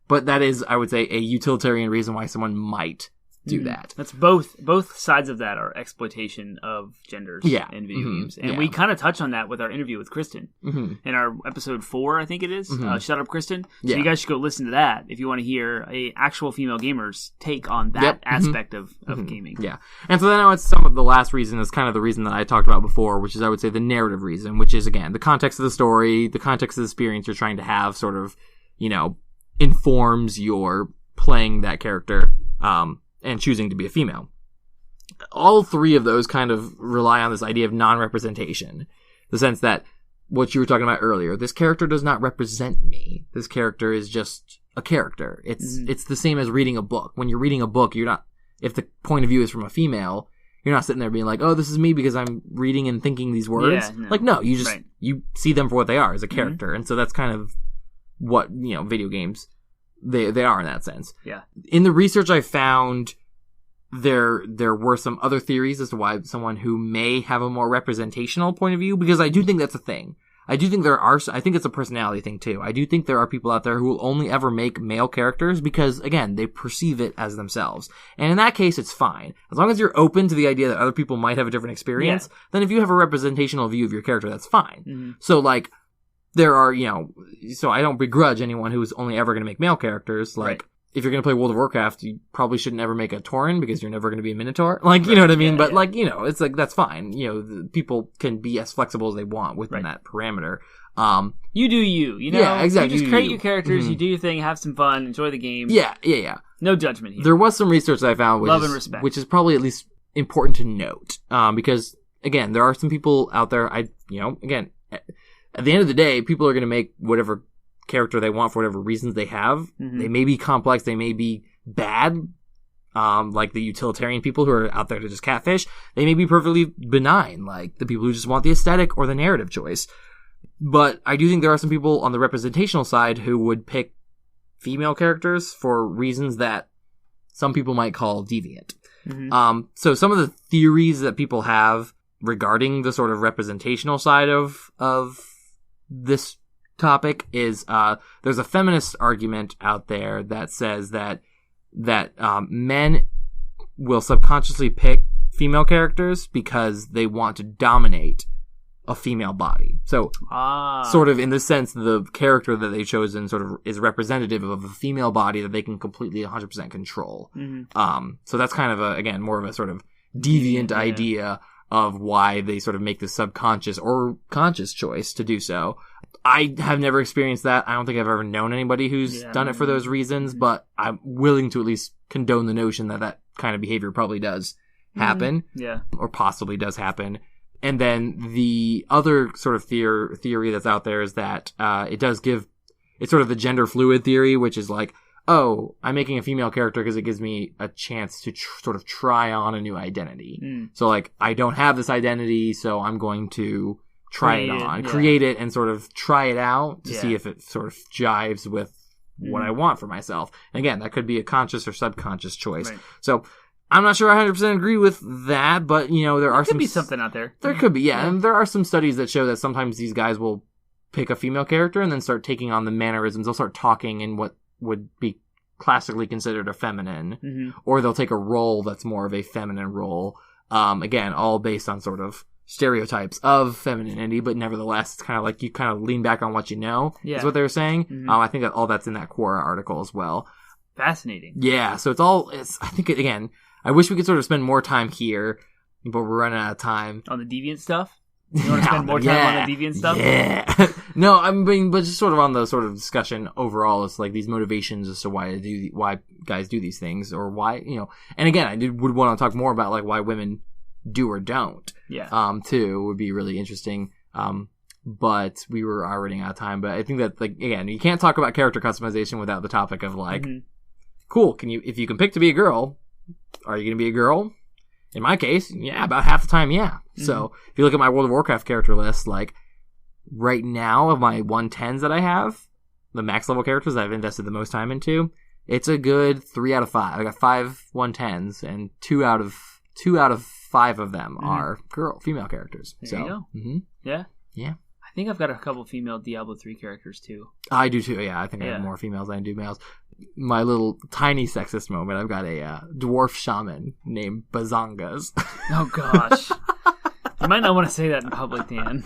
but that is, I would say, a utilitarian reason why someone might do that. That's both sides of that are exploitation of genders in video games. And we kind of touch on that with our interview with Kristen in our episode 4, I think it is. Shut Up, Kristen. So you guys should go listen to that if you want to hear a actual female gamer's take on that aspect of gaming. Yeah. And so then now it's some of the last reason is kind of the reason that I talked about before, which is, I would say, the narrative reason, which is, again, the context of the story, the context of the experience you're trying to have sort of, informs your playing that character, and choosing to be a female. All 3 of those kind of rely on this idea of non-representation. The sense that, what you were talking about earlier, this character does not represent me. This character is just a character. It's the same as reading a book. When you're reading a book, you're not, if the point of view is from a female, you're not sitting there being oh, this is me because I'm reading and thinking these words. Yeah, no, you just, you see them for what they are, as a character. And so that's kind of what, video games, they are in that sense. Yeah. In the research I found, there were some other theories as to why someone who may have a more representational point of view, because I do think that's a thing. I do think I think it's a personality thing too. I do think there are people out there who will only ever make male characters because, again, they perceive it as themselves. And in that case, it's fine. As long as you're open to the idea that other people might have a different experience, then if you have a representational view of your character, that's fine. Mm-hmm. So, like, there are, so I don't begrudge anyone who's only ever going to make male characters. Like, if you're going to play World of Warcraft, you probably shouldn't ever make a Tauren because you're never going to be a Minotaur. Like, you know what I mean? But, like, it's like, that's fine. People can be as flexible as they want within that parameter. You do you, Yeah, exactly. You just create your characters, you do your thing, have some fun, enjoy the game. Yeah. No judgment here. There was some research that I found, Love and respect. which is probably at least important to note. Because, again, there are some people out there, again, at the end of the day, people are going to make whatever character they want for whatever reasons they have. Mm-hmm. They may be complex, they may be bad, like the utilitarian people who are out there to just catfish. They may be perfectly benign, like the people who just want the aesthetic or the narrative choice. But I do think there are some people on the representational side who would pick female characters for reasons that some people might call deviant. Mm-hmm. So some of the theories that people have regarding the sort of representational side of this topic is there's a feminist argument out there that says that men will subconsciously pick female characters because they want to dominate a female body. So sort of in the sense the character that they've chosen sort of is representative of a female body that they can completely 100% control. Mm-hmm. So that's kind of again more of a sort of deviant idea of why they sort of make the subconscious or conscious choice to do so. I have never experienced that. I don't think I've ever known anybody who's done it for those reasons, but I'm willing to at least condone the notion that kind of behavior probably does happen. Yeah. Or possibly does happen. And then the other sort of theory that's out there is that it's sort of the gender fluid theory, which is like, oh, I'm making a female character because it gives me a chance to sort of try on a new identity. So, like, I don't have this identity, so I'm going to create it and sort of try it out to see if it sort of jives with what I want for myself. And again, that could be a conscious or subconscious choice. Right. So I'm not sure I 100% agree with that, but there could be something out there. There could be, and there are some studies that show that sometimes these guys will pick a female character and then start taking on the mannerisms. They'll start talking in what would be classically considered a feminine, or they'll take a role that's more of a feminine role. Again, all based on sort of stereotypes of femininity, but nevertheless, it's kind of like you kind of lean back on what you know, is what they were saying. Mm-hmm. I think that all that's in that Quora article as well. Fascinating. Yeah, so I think, again, I wish we could sort of spend more time here, but we're running out of time. On the deviant stuff? You want to spend more time on the deviant stuff? Yeah. No, I mean, but just sort of on the sort of discussion overall, it's like these motivations as to why guys do these things, or why, and again, I would want to talk more about like why women do or don't. Yeah. Too would be really interesting. But we were already out of time. But I think that, like, again, you can't talk about character customization without the topic of like, cool, if you can pick to be a girl, are you going to be a girl? In my case, yeah, about half the time, yeah. Mm-hmm. So if you look at my World of Warcraft character list, like right now of my 110s that I have, the max level characters that I've invested the most time into, it's a good 3 out of 5. I got 5 110s, and 2 out of 5 of them are female characters. There you go. Mm-hmm. Yeah. I think I've got a couple female Diablo 3 characters too. I do too. Yeah, I think I have more females than I do males. My little tiny sexist moment, I've got a dwarf shaman named Bazangas. Oh gosh. You might not want to say that in public, Dan.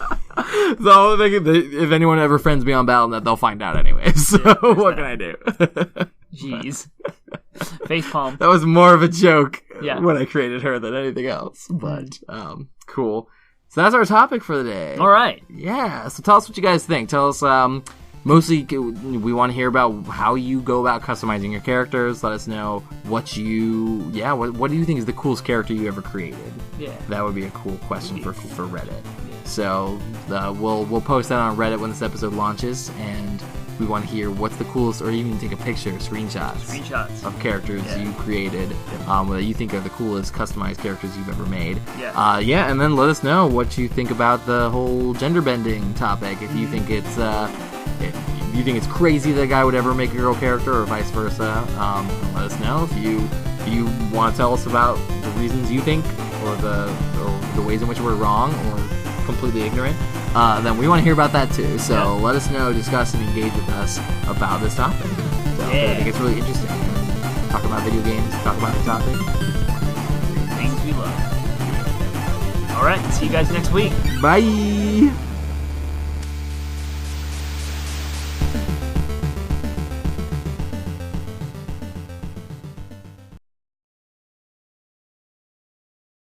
So if anyone ever friends me on Battle.net, they'll find out anyway. So what can I do? Jeez. Facepalm. That was more of a joke when I created her than anything else. But cool. So that's our topic for the day. All right. Yeah. So tell us what you guys think. Tell us, mostly we want to hear about how you go about customizing your characters. Let us know what do you think is the coolest character you ever created? Yeah. That would be a cool question for Reddit. Yeah. So we'll post that on Reddit when this episode launches, and we want to hear what's the coolest, or even take a picture, screenshots of characters you created that you think are the coolest customized characters you've ever made. Yeah. And then let us know what you think about the whole gender bending topic. If you think it's crazy that a guy would ever make a girl character, or vice versa, let us know. If you If you want to tell us about the reasons you think, or the ways in which we're wrong, or completely ignorant, then we want to hear about that too. So let us know, discuss, and engage with us about this topic. So I think it's really interesting. Talk about video games, talk about the topic. Things we love. All right, see you guys next week. Bye.